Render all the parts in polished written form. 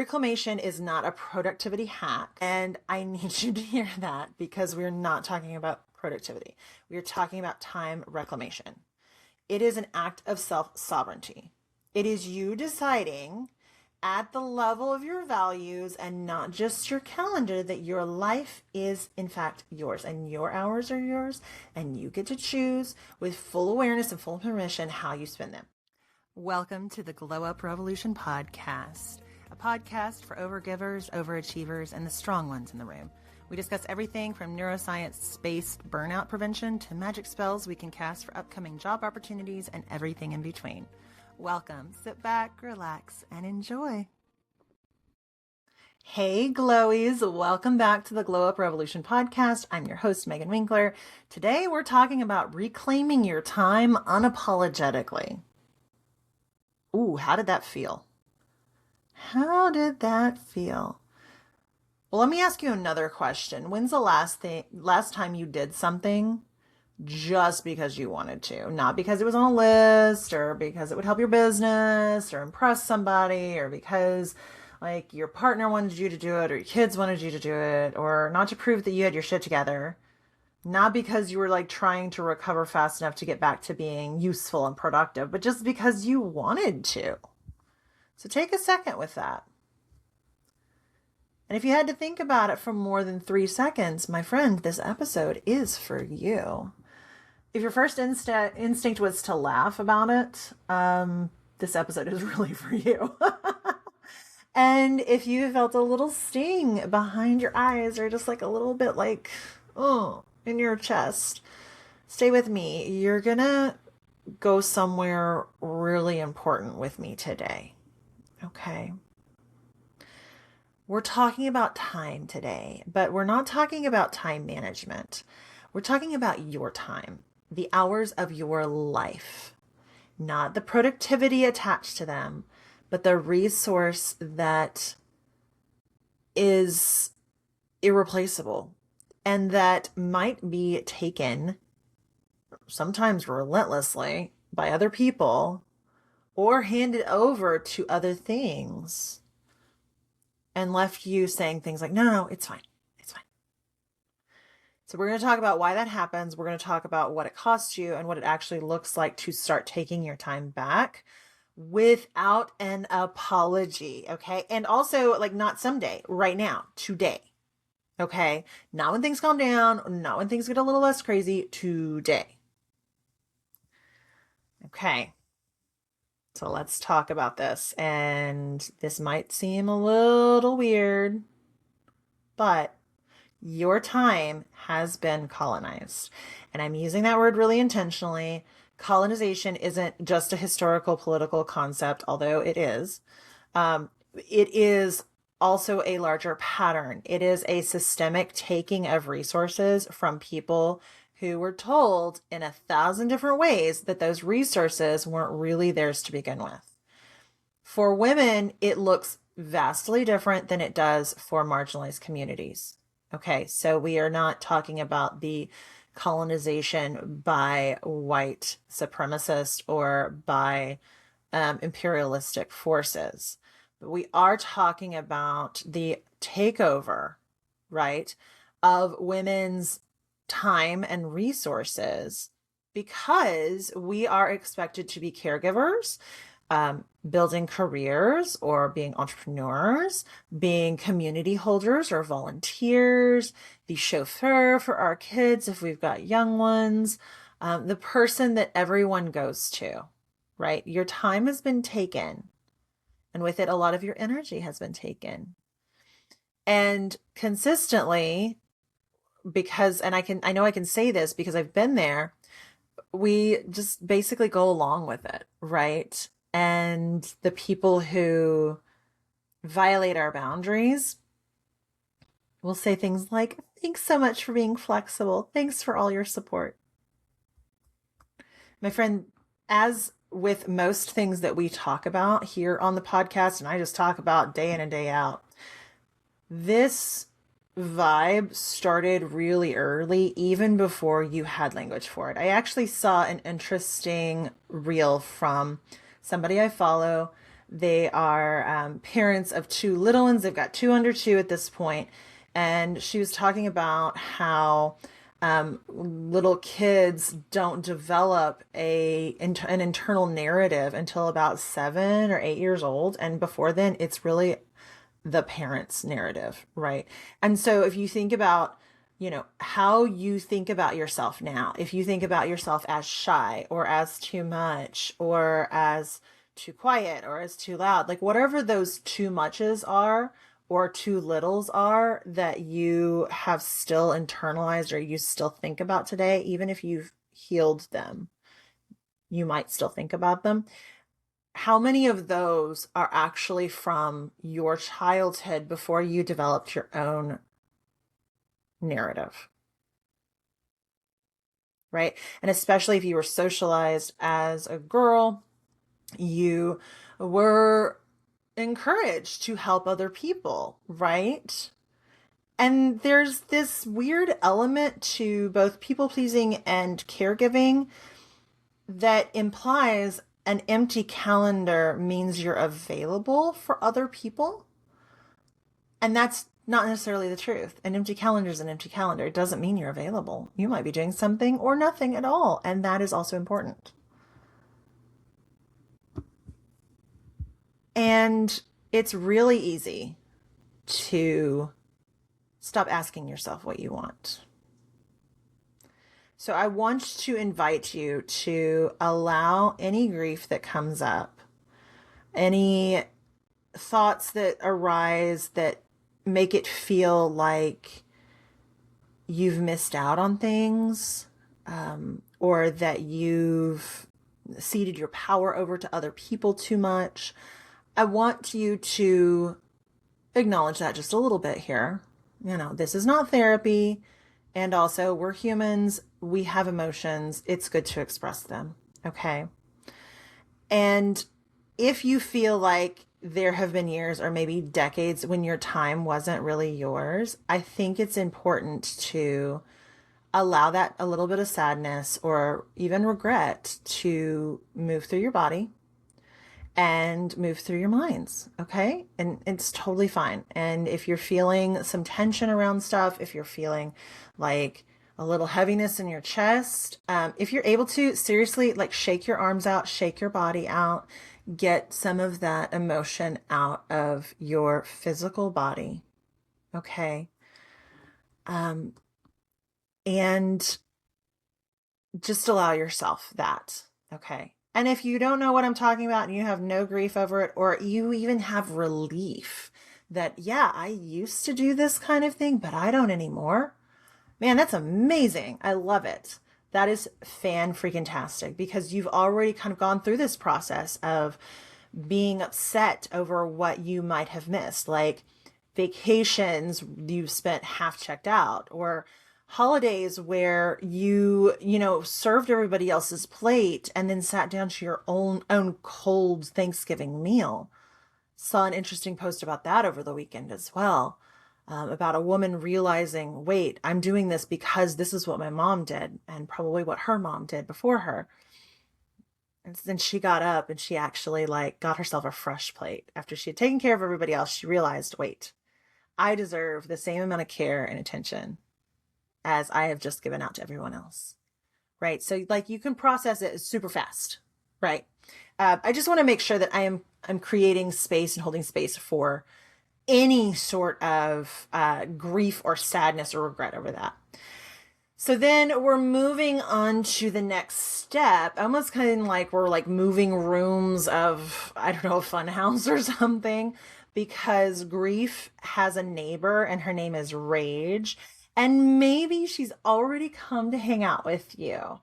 Reclamation is not a productivity hack, and I need you to hear that because we're not talking about productivity. We are talking about time reclamation. It is an act of self-sovereignty. It is you deciding at the level of your values and not just your calendar that your life is in fact yours and your hours are yours and you get to choose with full awareness and full permission how you spend them. Welcome to the Glow Up Revolution podcast, a podcast for overgivers, overachievers, and the strong ones in the room. We discuss everything from neuroscience-based burnout prevention to magic spells we can cast for upcoming job opportunities and everything in between. Welcome. Sit back, relax, and enjoy. Hey, Glowies. Welcome back to the Glow Up Revolution podcast. I'm your host, Megan Winkler. Today, we're talking about reclaiming your time unapologetically. Ooh, how did that feel? How did that feel? Well, let me ask you another question. When's the last time you did something just because you wanted to? Not because it was on a list or because it would help your business or impress somebody or because like your partner wanted you to do it or your kids wanted you to do it or not to prove that you had your shit together. Not because you were like trying to recover fast enough to get back to being useful and productive, but just because you wanted to. So take a second with that. And if you had to think about it for more than 3 seconds, my friend, this episode is for you. If your first instinct was to laugh about it, this episode is really for you. And if you felt a little sting behind your eyes or just like a little bit like, oh, in your chest, stay with me. You're gonna go somewhere really important with me today. Okay. We're talking about time today, but we're not talking about time management. We're talking about your time, the hours of your life, not the productivity attached to them, but the resource that is irreplaceable and that might be taken sometimes relentlessly by other people or handed over to other things and left you saying things like, no, it's fine. It's fine. So we're going to talk about why that happens. We're going to talk about what it costs you and what it actually looks like to start taking your time back without an apology. Okay. And also like not someday, right now, today. Okay. Not when things calm down, not when things get a little less crazy, today. Okay. So let's talk about this. And this might seem a little weird, but your time has been colonized. And I'm using that word really intentionally. Colonization isn't just a historical political concept, although it is. It is also a larger pattern. It is a systemic taking of resources from people who were told in 1,000 different ways that those resources weren't really theirs to begin with. For women, it looks vastly different than it does for marginalized communities. Okay, so we are not talking about the colonization by white supremacists or by imperialistic forces. But we are talking about the takeover, right, of women's time and resources because we are expected to be caregivers, building careers or being entrepreneurs, being community holders or volunteers, the chauffeur for our kids if we've got young ones, the person that everyone goes to, right? Your time has been taken, and with it, a lot of your energy has been taken. And consistently, because, and I know I can say this because I've been there, we just basically go along with it, right? And the people who violate our boundaries will say things like, thanks so much for being flexible. Thanks for all your support. My friend, as with most things that we talk about here on the podcast, and I just talk about day in and day out, this vibe started really early, even before you had language for it. I actually saw an interesting reel from somebody I follow They are parents of two little ones. They've got two under two at this point. And she was talking about how little kids don't develop an internal narrative until about 7 or 8 years old. And before then, it's really the parent's narrative, right? And so if you think about, how you think about yourself now, if you think about yourself as shy or as too much or as too quiet or as too loud, like whatever those too muches are or too littles are that you have still internalized or you still think about today, even if you've healed them, you might still think about them. How many of those are actually from your childhood before you developed your own narrative? Right? And especially if you were socialized as a girl, you were encouraged to help other people, right? And there's this weird element to both people pleasing and caregiving that implies an empty calendar means you're available for other people. And that's not necessarily the truth. An empty calendar is an empty calendar. It doesn't mean you're available. You might be doing something or nothing at all. And that is also important. And it's really easy to stop asking yourself what you want. So I want to invite you to allow any grief that comes up, any thoughts that arise that make it feel like you've missed out on things, or that you've ceded your power over to other people too much. I want you to acknowledge that just a little bit here. This is not therapy. And also, we're humans. We have emotions. It's good to express them. Okay. And if you feel like there have been years or maybe decades when your time wasn't really yours, I think it's important to allow that a little bit of sadness or even regret to move through your body and move through your minds. Okay. And it's totally fine. And if you're feeling some tension around stuff, if you're feeling like a little heaviness in your chest, if you're able to, seriously, like shake your arms out, shake your body out, get some of that emotion out of your physical body. Okay. And just allow yourself that. Okay. And if you don't know what I'm talking about and you have no grief over it, or you even have relief that, yeah, I used to do this kind of thing, but I don't anymore. Man, that's amazing. I love it. That is fan-freaking-tastic because you've already kind of gone through this process of being upset over what you might have missed, like vacations you've spent half checked out, or holidays where you served everybody else's plate and then sat down to your own cold Thanksgiving meal. Saw an interesting post about that over the weekend as well, about a woman realizing, wait, I'm doing this because this is what my mom did and probably what her mom did before her. And then she got up and she actually got herself a fresh plate after she had taken care of everybody else. She realized, wait, I deserve the same amount of care and attention as I have just given out to everyone else. Right. So you can process it super fast. Right. I just want to make sure that I'm creating space and holding space for any sort of grief or sadness or regret over that. So then we're moving on to the next step, almost kind of like we're moving rooms of, I don't know, a fun house or something, because grief has a neighbor and her name is Rage. And maybe she's already come to hang out with you.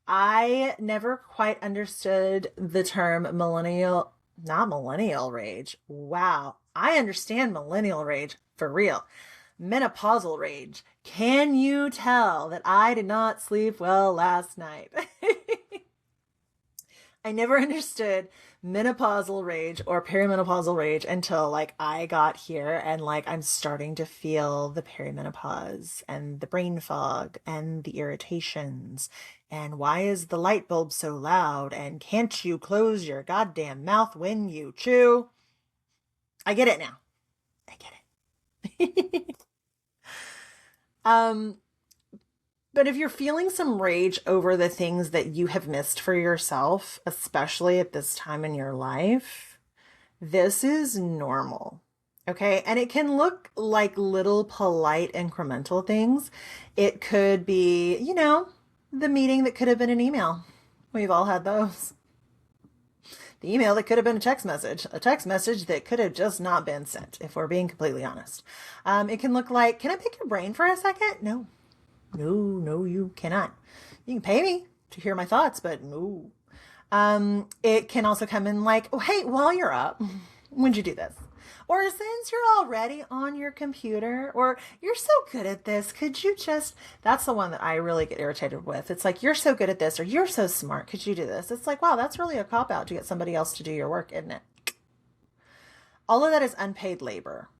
I never quite understood the term not millennial rage. Wow. I understand millennial rage for real. Menopausal rage. Can you tell that I did not sleep well last night? I never understood menopausal rage or perimenopausal rage until like I got here and like I'm starting to feel the perimenopause and the brain fog and the irritations and why is the light bulb so loud and can't you close your goddamn mouth when you chew? I get it now. I get it. um But if you're feeling some rage over the things that you have missed for yourself, especially at this time in your life, this is normal. Okay. And it can look like little polite incremental things. It could be, the meeting that could have been an email. We've all had those. The email that could have been a text message that could have just not been sent, if we're being completely honest. It can look like, can I pick your brain for a second? No, no, you cannot. You can pay me to hear my thoughts, but no. It can also come in like, oh, hey, while you're up, when'd you do this? Or since you're already on your computer, or you're so good at this, could you just, that's the one that I really get irritated with. It's like, you're so good at this, or you're so smart, could you do this? It's like, wow, that's really a cop out to get somebody else to do your work, isn't it? All of that is unpaid labor.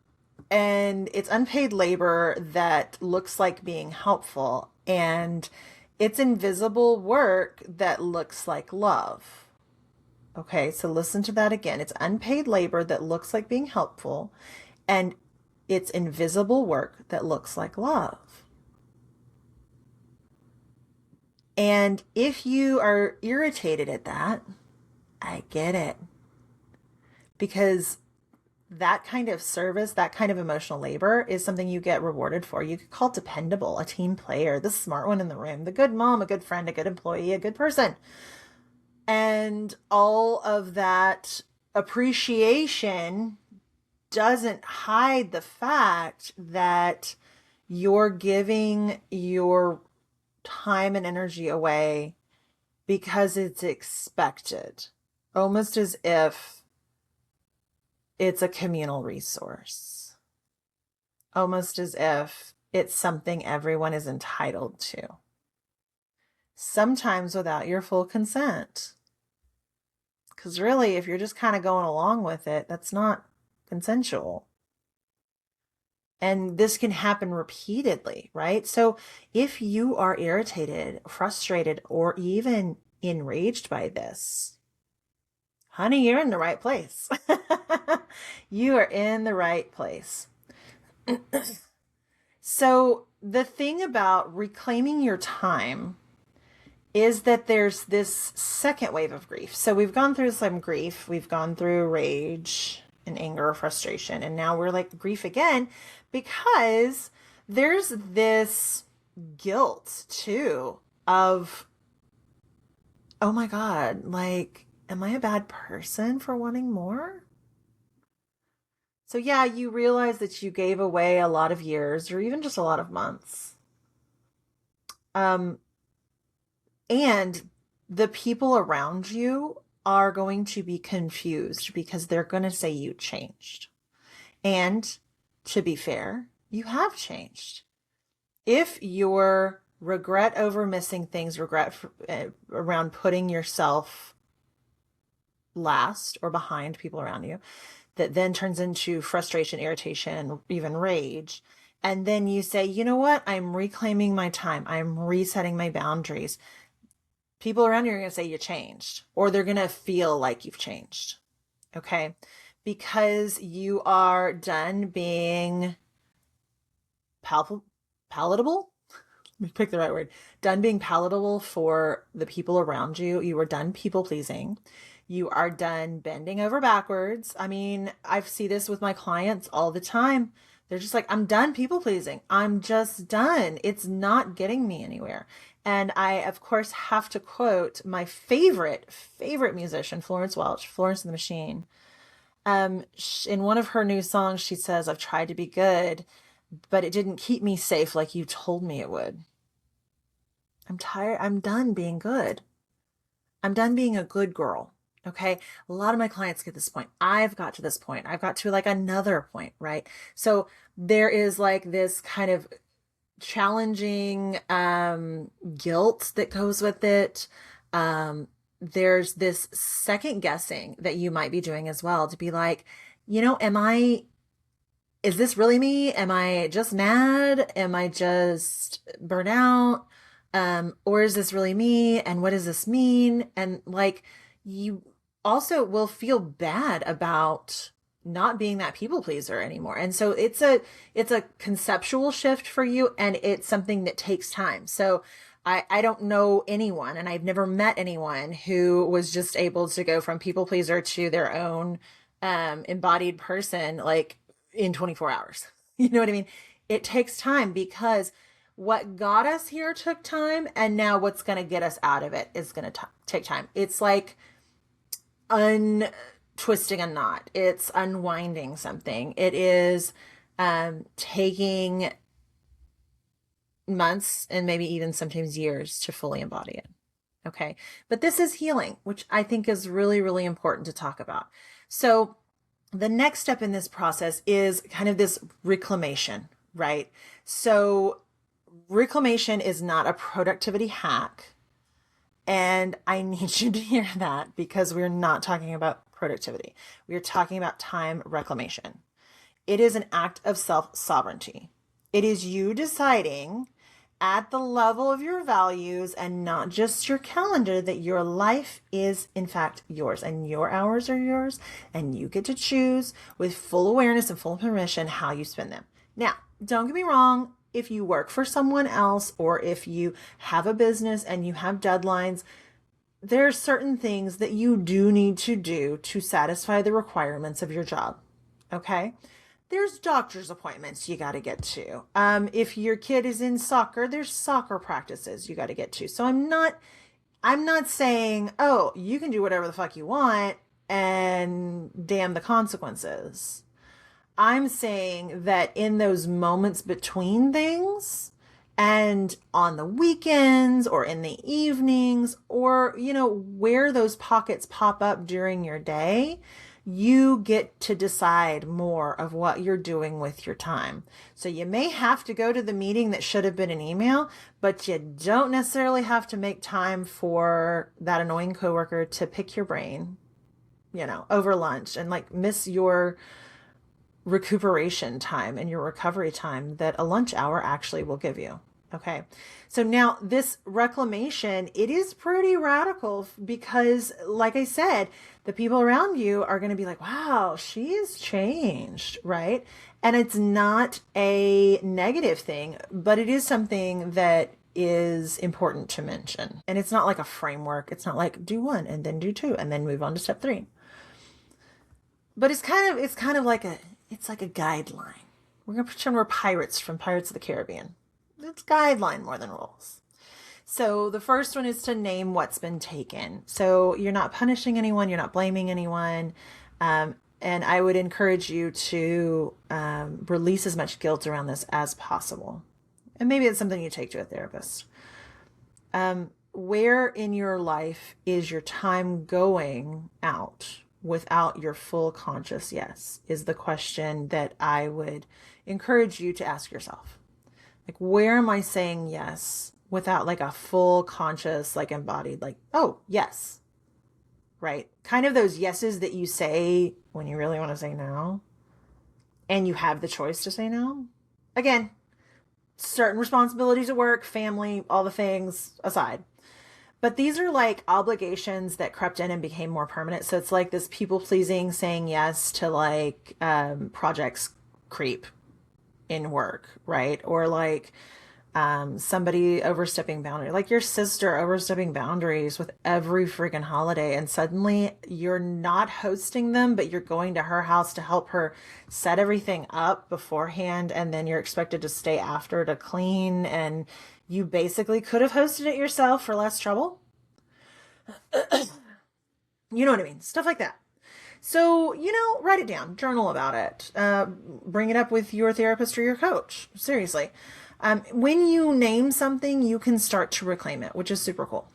And it's unpaid labor that looks like being helpful. And it's invisible work that looks like love. Okay, so listen to that again. It's unpaid labor that looks like being helpful, and it's invisible work that looks like love. And if you are irritated at that, I get it. Because that kind of service, that kind of emotional labor is something you get rewarded for. You could call dependable, a team player, the smart one in the room, the good mom, a good friend, a good employee, a good person. And all of that appreciation doesn't hide the fact that you're giving your time and energy away because it's expected, almost as if it's a communal resource, almost as if it's something everyone is entitled to, sometimes without your full consent. Because really, if you're just kind of going along with it, that's not consensual. And this can happen repeatedly, right? So if you are irritated, frustrated, or even enraged by this, honey, you're in the right place. You are in the right place. So the thing about reclaiming your time is that there's this second wave of grief. So we've gone through some grief, we've gone through rage and anger, frustration, and now we're like grief again because there's this guilt too of, oh my God, like, am I a bad person for wanting more? So yeah, you realize that you gave away a lot of years or even just a lot of months. Um, And the people around you are going to be confused because they're going to say you changed. And to be fair, you have changed. If your regret over missing things, around putting yourself last or behind people around you, that then turns into frustration, irritation, even rage. And then you say, you know what? I'm reclaiming my time. I'm resetting my boundaries. People around you are going to say you changed, or they're going to feel like you've changed. Okay. Because you are done being palatable. Let me pick the right word. Done being palatable for the people around you. You are done people pleasing. You are done bending over backwards. I mean, I see this with my clients all the time. They're just like, I'm done people pleasing. I'm just done. It's not getting me anywhere. And I, of course, have to quote my favorite musician, Florence Welch, Florence and the Machine. In one of her new songs, she says, I've tried to be good, but it didn't keep me safe like you told me it would. I'm tired. I'm done being good. I'm done being a good girl. Okay. A lot of my clients get this point. I've got to this point. I've got to like another point, right? So there is like this kind of challenging guilt that goes with it. there's this second guessing that you might be doing as well, to be like, is this really me? Am I just mad? Am I just burnt out? Or is this really me? And what does this mean? And like, you also will feel bad about not being that people pleaser anymore. And so it's a conceptual shift for you, and it's something that takes time. So I don't know anyone, and I've never met anyone who was just able to go from people pleaser to their own embodied person like in 24 hours. You know what I mean? It takes time, because what got us here took time, and now what's going to get us out of it is going to take time. It's like untwisting a knot. It's unwinding something. It is taking months and maybe even sometimes years to fully embody it. Okay. But this is healing, which I think is really, really important to talk about. So the next step in this process is kind of this reclamation, right? So reclamation is not a productivity hack. And I need you to hear that, because we're not talking about productivity. We're talking about time reclamation. It is an act of self-sovereignty. It is you deciding at the level of your values and not just your calendar that your life is in fact yours, and your hours are yours, and you get to choose with full awareness and full permission how you spend them. Now, don't get me wrong. If you work for someone else, or if you have a business and you have deadlines, there are certain things that you do need to do to satisfy the requirements of your job. Okay? There's doctor's appointments you got to get to. If your kid is in soccer, there's soccer practices you got to get to. So I'm not saying, oh, you can do whatever the fuck you want and damn the consequences. I'm saying that in those moments between things, and on the weekends or in the evenings, or, where those pockets pop up during your day, you get to decide more of what you're doing with your time. So you may have to go to the meeting that should have been an email, but you don't necessarily have to make time for that annoying coworker to pick your brain, over lunch, and like miss your recuperation time and your recovery time that a lunch hour actually will give you. Okay. So now this reclamation, it is pretty radical, because like I said, the people around you are going to be like, wow, she's changed, right? And it's not a negative thing, but it is something that is important to mention. And it's not like a framework. It's not like do one and then do two and then move on to step three. But it's kind of like a guideline. We're going to pretend we're pirates from Pirates of the Caribbean. It's guideline more than rules. So the first one is to name what's been taken. So you're not punishing anyone. You're not blaming anyone. And I would encourage you to release as much guilt around this as possible. And maybe it's something you take to a therapist. Where in your life is your time going out without your full conscious yes, is the question that I would encourage you to ask yourself. Like, where am I saying yes without like a full conscious, like embodied, like, oh, yes, right? Kind of those yeses that you say when you really want to say no, and you have the choice to say no. Again, certain responsibilities at work, family, all the things aside. But these are like obligations that crept in and became more permanent. So it's like this people pleasing, saying yes to like projects creep in work, right? Or like somebody overstepping boundaries, like your sister overstepping boundaries with every freaking holiday, and suddenly you're not hosting them, but you're going to her house to help her set everything up beforehand, and then you're expected to stay after to clean, and you basically could have hosted it yourself for less trouble. You know what I mean? Stuff like that. So, write it down, journal about it, bring it up with your therapist or your coach. Seriously. When you name something, you can start to reclaim it, which is super cool.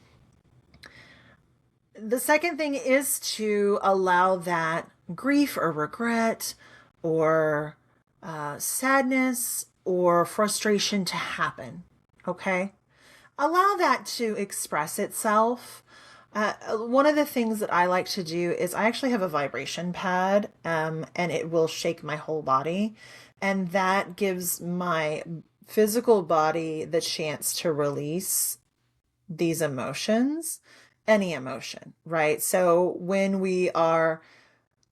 The second thing is to allow that grief or regret or sadness or frustration to happen. Okay? Allow that to express itself. One of the things that I like to do is I actually have a vibration pad, and it will shake my whole body. And that gives my physical body the chance to release these emotions, any emotion, right? So when we are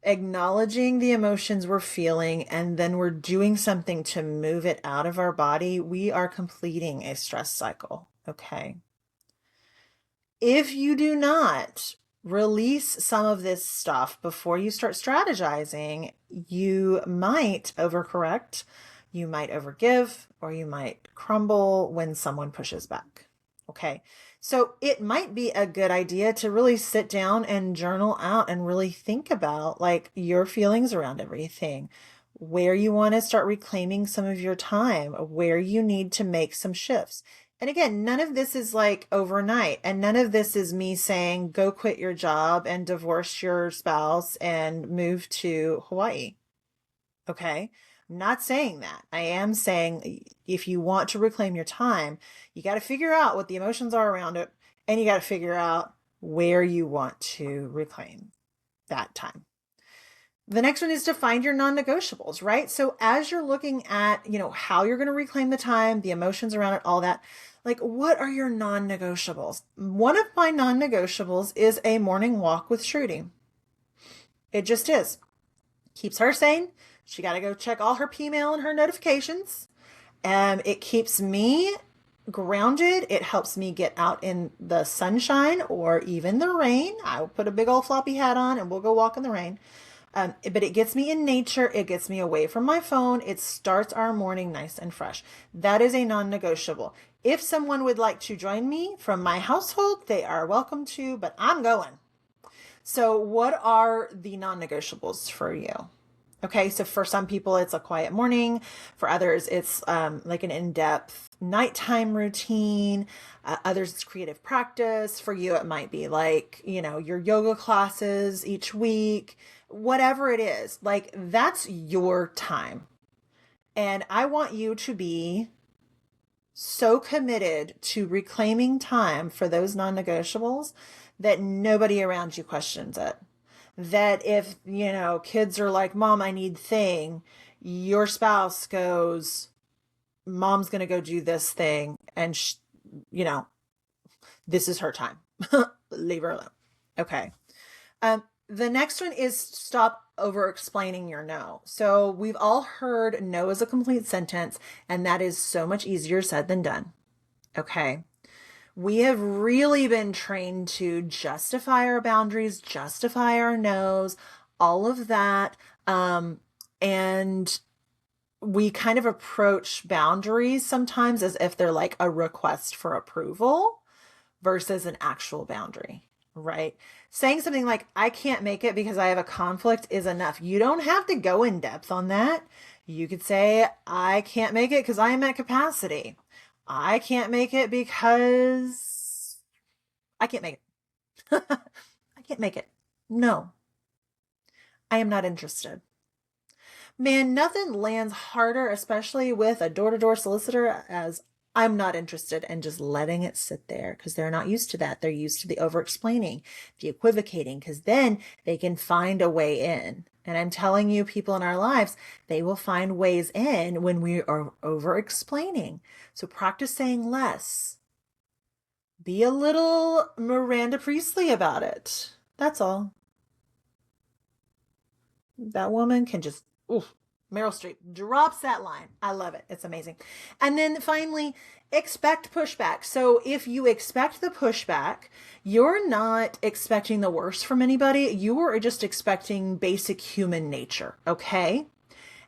acknowledging the emotions we're feeling and then we're doing something to move it out of our body, we are completing a stress cycle. Okay. If you do not release some of this stuff before you start strategizing, you might overcorrect, you might overgive, or you might crumble when someone pushes back. Okay. So it might be a good idea to really sit down and journal out and really think about like your feelings around everything, where you want to start reclaiming some of your time, where you need to make some shifts. And again, none of this is like overnight. And none of this is me saying, go quit your job and divorce your spouse and move to Hawaii. Okay. I'm not saying that. I am saying if you want to reclaim your time, you got to figure out what the emotions are around it. And you got to figure out where you want to reclaim that time. The next one is to find your non-negotiables, right? So as you're looking at, how you're going to reclaim the time, the emotions around it, all that, like what are your non-negotiables? One of my non-negotiables is a morning walk with Shruti. It just is. Keeps her sane. She got to go check all her P-mail and her notifications. It keeps me grounded. It helps me get out in the sunshine or even the rain. I'll put a big old floppy hat on and we'll go walk in the rain. But it gets me in nature. It gets me away from my phone. It starts our morning nice and fresh. That is a non-negotiable. If someone would like to join me from my household, they are welcome to, but I'm going. So what are the non-negotiables for you? Okay, so for some people, it's a quiet morning. For others, it's like an in-depth nighttime routine. Others, it's creative practice. For you, it might be like, your yoga classes each week, whatever it is. Like, that's your time. And I want you to be so committed to reclaiming time for those non-negotiables that nobody around you questions it. That if, kids are like, Mom, I need thing, your spouse goes, Mom's going to go do this thing. And, this is her time. Leave her alone. Okay. The next one is stop over explaining your no. So we've all heard no is a complete sentence, and that is so much easier said than done. Okay. We have really been trained to justify our boundaries, justify our no's, all of that. And we kind of approach boundaries sometimes as if they're like a request for approval versus an actual boundary, right? Saying something like, I can't make it because I have a conflict is enough. You don't have to go in depth on that. You could say, I can't make it because I am at capacity. I can't make it because I can't make it. I can't make it. No, I am not interested. Man, nothing lands harder, especially with a door-to-door solicitor, as I'm not interested, and just letting it sit there because they're not used to that. They're used to the over-explaining, the equivocating, because then they can find a way in. And I'm telling you, people in our lives, they will find ways in when we are over-explaining. So practice saying less. Be a little Miranda Priestley about it. That's all. That woman can just, oof. Meryl Streep drops that line. I love it. It's amazing. And then finally, expect pushback. So if you expect the pushback, you're not expecting the worst from anybody. You are just expecting basic human nature. Okay.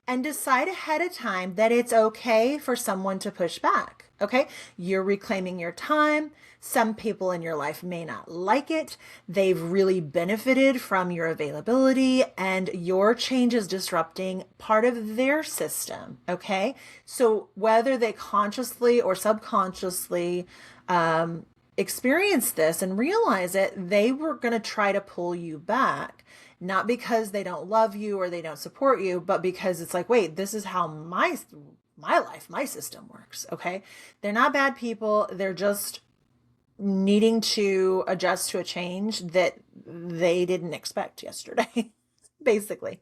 And decide ahead of time that it's okay for someone to push back. Okay. You're reclaiming your time. Some people in your life may not like it. They've really benefited from your availability, and your change is disrupting part of their system. Okay. So whether they consciously or subconsciously, experience this and realize it, they were going to try to pull you back. Not because they don't love you or they don't support you, but because it's like, wait, this is how my life, my system works. Okay. They're not bad people. They're just needing to adjust to a change that they didn't expect yesterday, basically.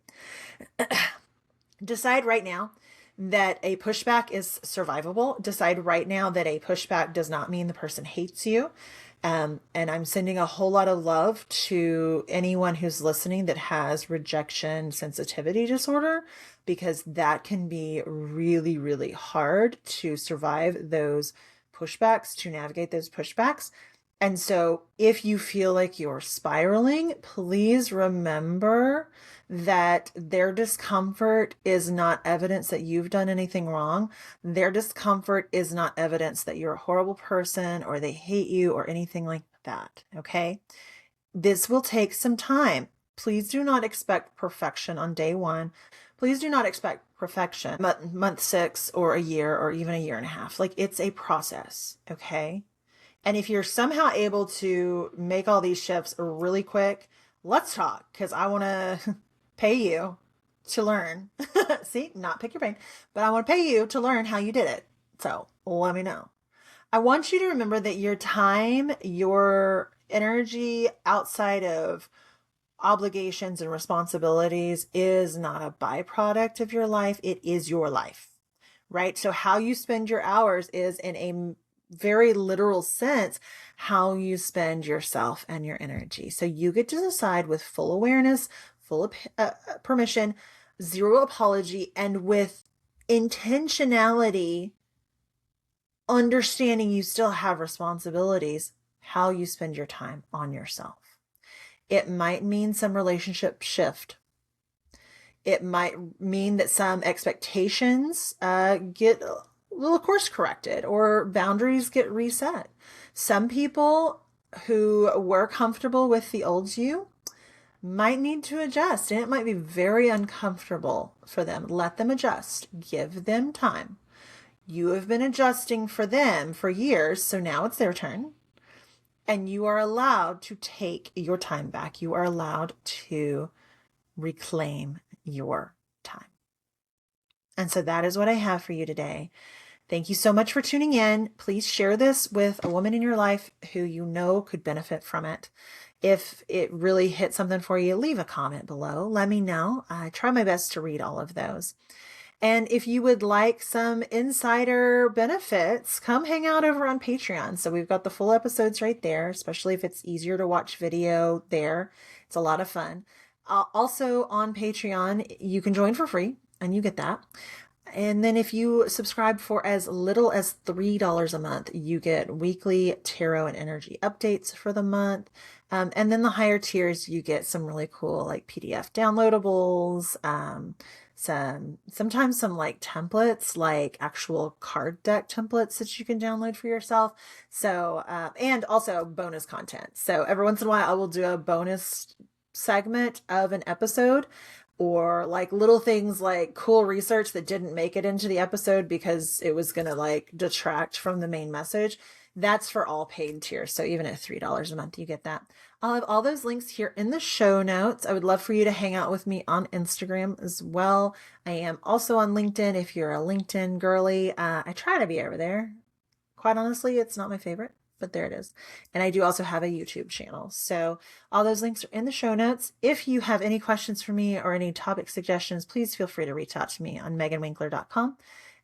Decide right now that a pushback is survivable. Decide right now that a pushback does not mean the person hates you. And I'm sending a whole lot of love to anyone who's listening that has rejection sensitivity disorder, because that can be really, really hard to survive those pushbacks, to navigate those pushbacks. And so if you feel like you're spiraling, please remember that their discomfort is not evidence that you've done anything wrong. Their discomfort is not evidence that you're a horrible person or they hate you or anything like that. Okay. This will take some time. Please do not expect perfection on day one. Please do not expect perfection month 6 or a year or even a year and a half. Like, it's a process. Okay. And if you're somehow able to make all these shifts really quick, let's talk, because I want to pay you to learn. See, not pick your brain, but I want to pay you to learn how you did it. So let me know. I want you to remember that your time, your energy outside of obligations and responsibilities is not a byproduct of your life. It is your life, right? So how you spend your hours is, in a very literal sense, how you spend yourself and your energy. So you get to decide with full awareness, full permission, zero apology, and with intentionality, understanding you still have responsibilities, how you spend your time on yourself. It might mean some relationship shift. It might mean that some expectations get a little course corrected or boundaries get reset. Some people who were comfortable with the old you might need to adjust, and it might be very uncomfortable for them. Let them adjust. Give them time. You have been adjusting for them for years, so now it's their turn. And you are allowed to take your time back. You are allowed to reclaim your time. And so that is what I have for you today. Thank you so much for tuning in. Please share this with a woman in your life who you know could benefit from it. If it really hit something for you, leave a comment below. Let me know. I try my best to read all of those. And if you would like some insider benefits, come hang out over on Patreon. So we've got the full episodes right there, especially if it's easier to watch video there. It's a lot of fun. Also on Patreon, you can join for free and you get that. And then if you subscribe for as little as $3 a month, you get weekly tarot and energy updates for the month. And then the higher tiers, you get some really cool like PDF downloadables, sometimes some like templates, like actual card deck templates that you can download for yourself. So, and also bonus content. So every once in a while I will do a bonus segment of an episode, or like little things like cool research that didn't make it into the episode because it was going to like detract from the main message. That's for all paid tiers. So even at $3 a month, you get that. I'll have all those links here in the show notes. I would love for you to hang out with me on Instagram as well. I am also on LinkedIn if you're a LinkedIn girly. I try to be over there. Quite honestly, it's not my favorite, but there it is. And I do also have a YouTube channel. So all those links are in the show notes. If you have any questions for me or any topic suggestions, please feel free to reach out to me on meganwinkler.com.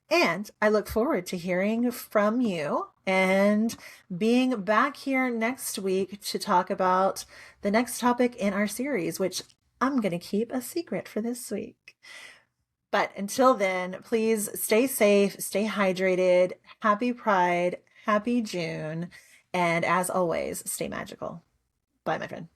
And I look forward to hearing from you and being back here next week to talk about the next topic in our series, which I'm going to keep a secret for this week. But until then, please stay safe, stay hydrated, happy Pride, happy June, and as always, stay magical. Bye, my friend.